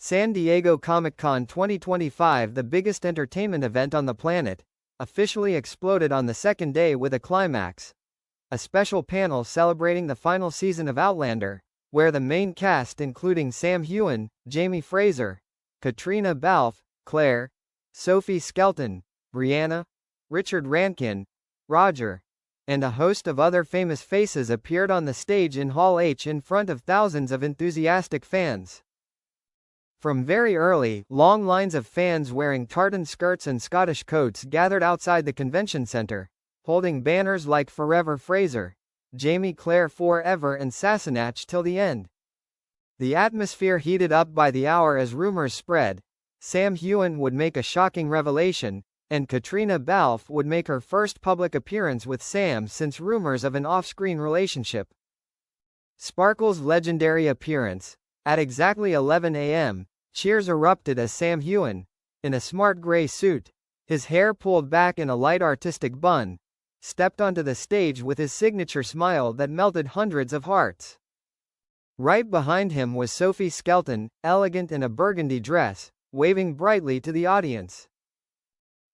San Diego Comic-Con 2025, the biggest entertainment event on the planet, officially exploded on the second day with a climax. A special panel celebrating the final season of Outlander, where the main cast including Sam Heughan, Jamie Fraser, Katrina Balfe, Claire, Sophie Skelton, Brianna, Richard Rankin, Roger, and a host of other famous faces appeared on the stage in Hall H in front of thousands of enthusiastic fans. From very early, long lines of fans wearing tartan skirts and Scottish coats gathered outside the convention center, holding banners like Forever Fraser, Jamie Claire Forever and Sassenach till the end. The atmosphere heated up by the hour as rumors spread. Sam Heughan would make a shocking revelation, and Katrina Balfe would make her first public appearance with Sam since rumors of an off-screen relationship. Sparkle's legendary appearance. At exactly 11 a.m., cheers erupted as Sam Heughan, in a smart gray suit, his hair pulled back in a light artistic bun, stepped onto the stage with his signature smile that melted hundreds of hearts. Right behind him was Sophie Skelton, elegant in a burgundy dress, waving brightly to the audience.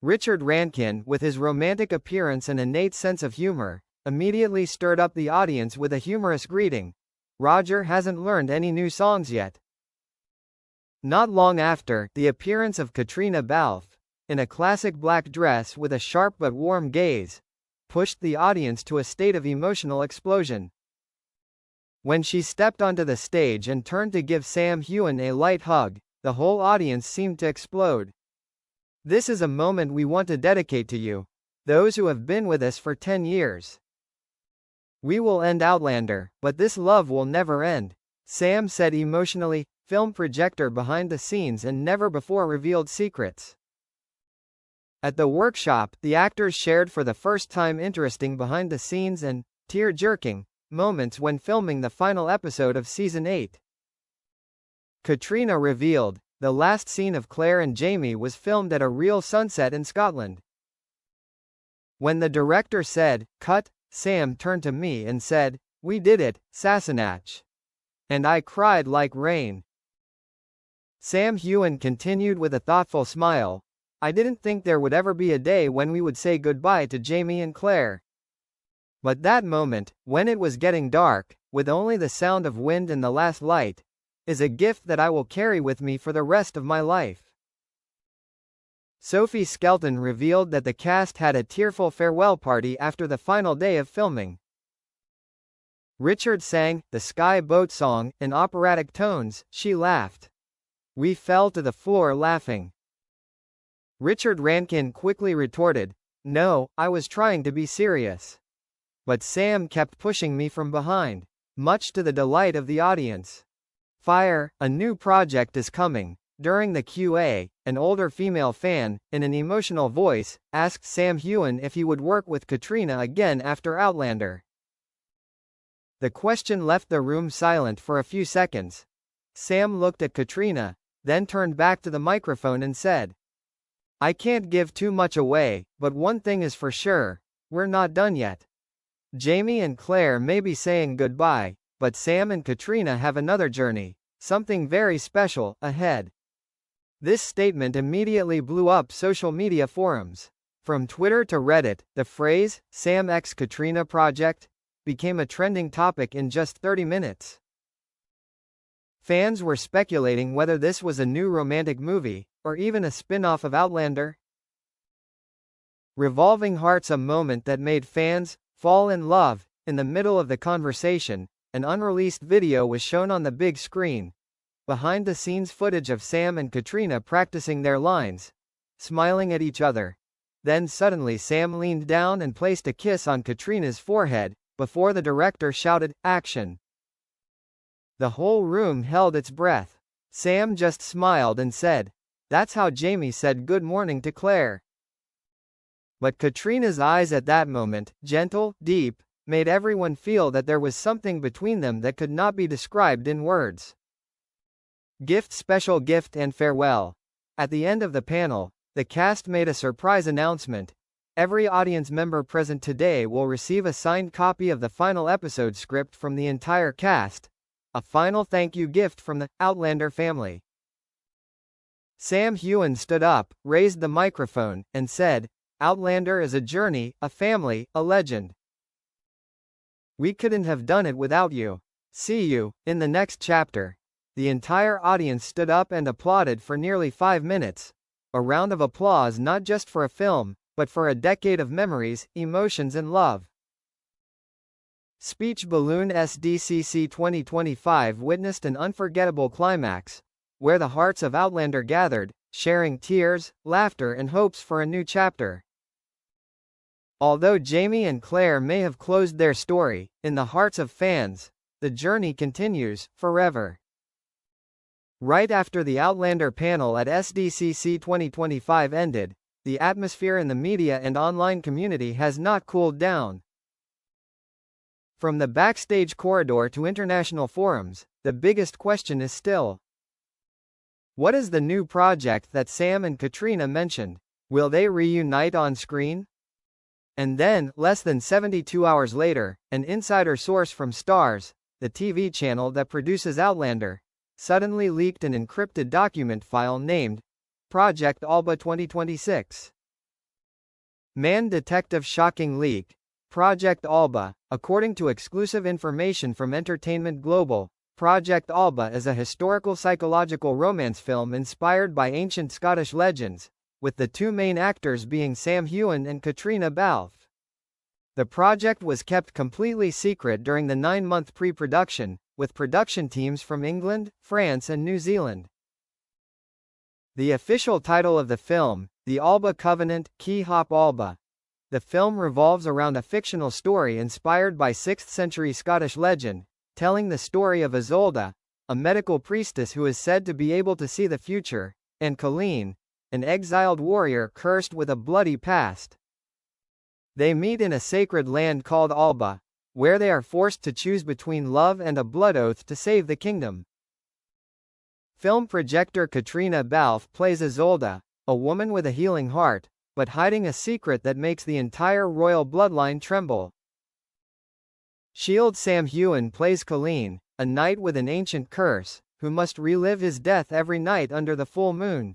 Richard Rankin, with his romantic appearance and innate sense of humor, immediately stirred up the audience with a humorous greeting. Roger hasn't learned any new songs yet. Not long after, the appearance of Katrina Balfe, in a classic black dress with a sharp but warm gaze, pushed the audience to a state of emotional explosion. When she stepped onto the stage and turned to give Sam Heughan a light hug, the whole audience seemed to explode. "This is a moment we want to dedicate to you, those who have been with us for 10 years. We will end Outlander, but this love will never end," Sam said emotionally, film projector behind the scenes and never before revealed secrets. At the workshop, the actors shared for the first time interesting behind-the-scenes and tear-jerking moments when filming the final episode of Season 8. Katrina revealed, the last scene of Claire and Jamie was filmed at a real sunset in Scotland. When the director said, "Cut," Sam turned to me and said, "We did it, Sassenach." And I cried like rain. Sam Heughan continued with a thoughtful smile. "I didn't think there would ever be a day when we would say goodbye to Jamie and Claire. But that moment, when it was getting dark, with only the sound of wind and the last light, is a gift that I will carry with me for the rest of my life." Sophie Skelton revealed that the cast had a tearful farewell party after the final day of filming. Richard sang the Sky Boat song in operatic tones. She laughed. "We fell to the floor laughing." Richard Rankin quickly retorted, "No, I was trying to be serious. But Sam kept pushing me from behind," much to the delight of the audience. "Fire, a new project is coming." During the Q&A, an older female fan, in an emotional voice, asked Sam Heughan if he would work with Katrina again after Outlander. The question left the room silent for a few seconds. Sam looked at Katrina, then turned back to the microphone and said, "I can't give too much away, but one thing is for sure, we're not done yet. Jamie and Claire may be saying goodbye, but Sam and Katrina have another journey, something very special, ahead." This statement immediately blew up social media forums. From Twitter to Reddit, the phrase, "Sam x Katrina project," became a trending topic in just 30 minutes. Fans were speculating whether this was a new romantic movie, or even a spin-off of Outlander. Revolving Hearts, a moment that made fans fall in love. In the middle of the conversation, an unreleased video was shown on the big screen. Behind-the-scenes footage of Sam and Katrina practicing their lines, smiling at each other. Then suddenly Sam leaned down and placed a kiss on Katrina's forehead, before the director shouted, "Action!" The whole room held its breath. Sam just smiled and said, "That's how Jamie said good morning to Claire." But Katrina's eyes at that moment, gentle, deep, made everyone feel that there was something between them that could not be described in words. Gift, special gift and farewell. At the end of the panel, the cast made a surprise announcement. Every audience member present today will receive a signed copy of the final episode script from the entire cast, a final thank you gift from the Outlander family. Sam Heughan stood up, raised the microphone, and said, "Outlander is a journey, a family, a legend. We couldn't have done it without you. See you in the next chapter." The entire audience stood up and applauded for nearly 5 minutes. A round of applause not just for a film, but for a decade of memories, emotions and love. Speech Balloon SDCC 2025 witnessed an unforgettable climax, where the hearts of Outlander gathered, sharing tears, laughter and hopes for a new chapter. Although Jamie and Claire may have closed their story, in the hearts of fans, the journey continues, forever. Right after the Outlander panel at SDCC 2025 ended, the atmosphere in the media and online community has not cooled down. From the backstage corridor to international forums, the biggest question is still: what is the new project that Sam and Katrina mentioned? Will they reunite on screen? And then, less than 72 hours later, an insider source from Starz, the TV channel that produces Outlander, suddenly leaked an encrypted document file named Project Alba 2026. Man Detective Shocking Leak. Project Alba. According to exclusive information from Entertainment Global, Project Alba is a historical psychological romance film inspired by ancient Scottish legends, with the two main actors being Sam Heughan and Katrina Balfe. The project was kept completely secret during the 9-month pre-production, with production teams from England, France and New Zealand. The official title of the film, The Alba Covenant, Key Hop Alba. The film revolves around a fictional story inspired by 6th-century Scottish legend, telling the story of Isolde, a medical priestess who is said to be able to see the future, and Colleen, an exiled warrior cursed with a bloody past. They meet in a sacred land called Alba, where they are forced to choose between love and a blood oath to save the kingdom. Film projector Katrina Balfe plays Isolde, a woman with a healing heart, but hiding a secret that makes the entire royal bloodline tremble. Shield Sam Heughan plays Colleen, a knight with an ancient curse, who must relive his death every night under the full moon.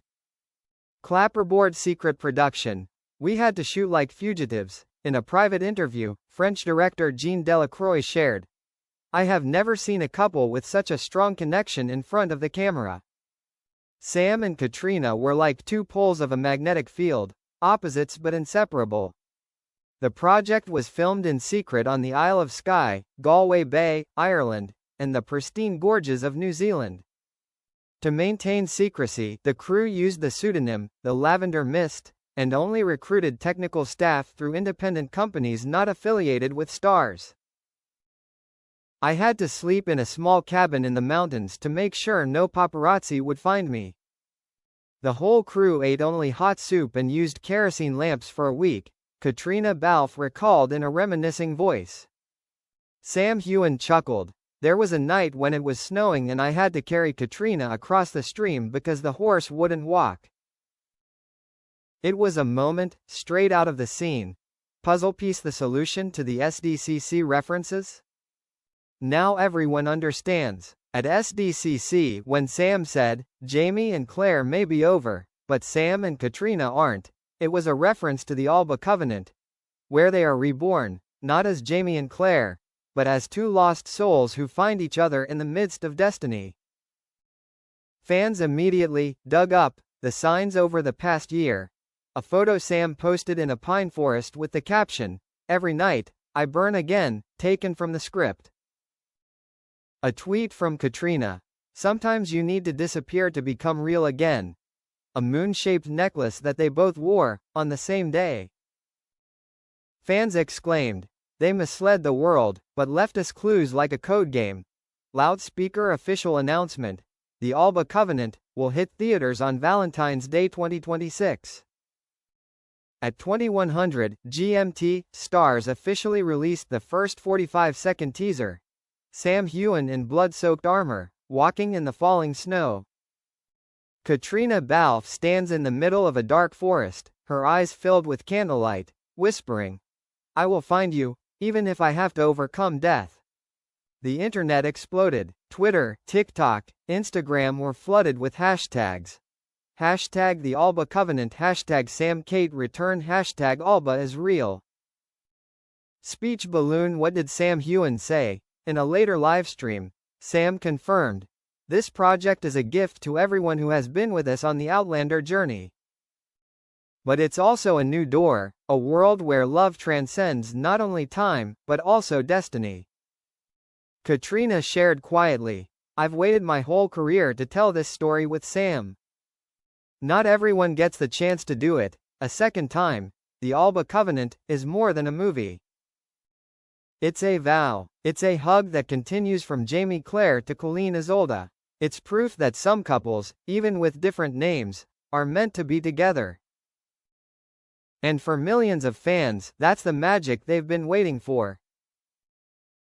Clapperboard secret production. We had to shoot like fugitives. In a private interview, French director Jean Delacroix shared, "I have never seen a couple with such a strong connection in front of the camera. Sam and Katrina were like two poles of a magnetic field, opposites but inseparable." The project was filmed in secret on the Isle of Skye, Galway Bay, Ireland, and the pristine gorges of New Zealand. To maintain secrecy, the crew used the pseudonym, the Lavender Mist, and only recruited technical staff through independent companies not affiliated with Starz. "I had to sleep in a small cabin in the mountains to make sure no paparazzi would find me. The whole crew ate only hot soup and used kerosene lamps for a week," Katrina Balfe recalled in a reminiscing voice. Sam Heughan chuckled. "There was a night when it was snowing and I had to carry Katrina across the stream because the horse wouldn't walk. It was a moment, straight out of the scene. Puzzle piece the solution to the SDCC references? Now everyone understands." At SDCC, when Sam said, "Jamie and Claire may be over, but Sam and Katrina aren't," it was a reference to the Alba Covenant, where they are reborn, not as Jamie and Claire, but as two lost souls who find each other in the midst of destiny. Fans immediately dug up the signs over the past year. A photo Sam posted in a pine forest with the caption, "Every night, I burn again," taken from the script. A tweet from Katrina. "Sometimes you need to disappear to become real again." A moon-shaped necklace that they both wore, on the same day. Fans exclaimed, "They misled the world, but left us clues like a code game." Loudspeaker official announcement. The Alba Covenant will hit theaters on Valentine's Day 2026. At 2100 GMT, Starz officially released the first 45-second teaser. Sam Heughan in blood-soaked armor, walking in the falling snow. Katrina Balfe stands in the middle of a dark forest, her eyes filled with candlelight, whispering, "I will find you, even if I have to overcome death." The internet exploded. Twitter, TikTok, Instagram were flooded with hashtags. Hashtag the Alba Covenant. Hashtag Sam Kate return. Hashtag Alba is real. Speech balloon. What did Sam Heughan say? In a later livestream, Sam confirmed, "This project is a gift to everyone who has been with us on the Outlander journey. But it's also a new door, a world where love transcends not only time, but also destiny." Katrina shared quietly, "I've waited my whole career to tell this story with Sam. Not everyone gets the chance to do it a second time. The Alba Covenant is more than a movie. It's a vow. It's a hug that continues from Jamie Claire to Colleen Isolde. It's proof that some couples, even with different names, are meant to be together. And for millions of fans, that's the magic they've been waiting for."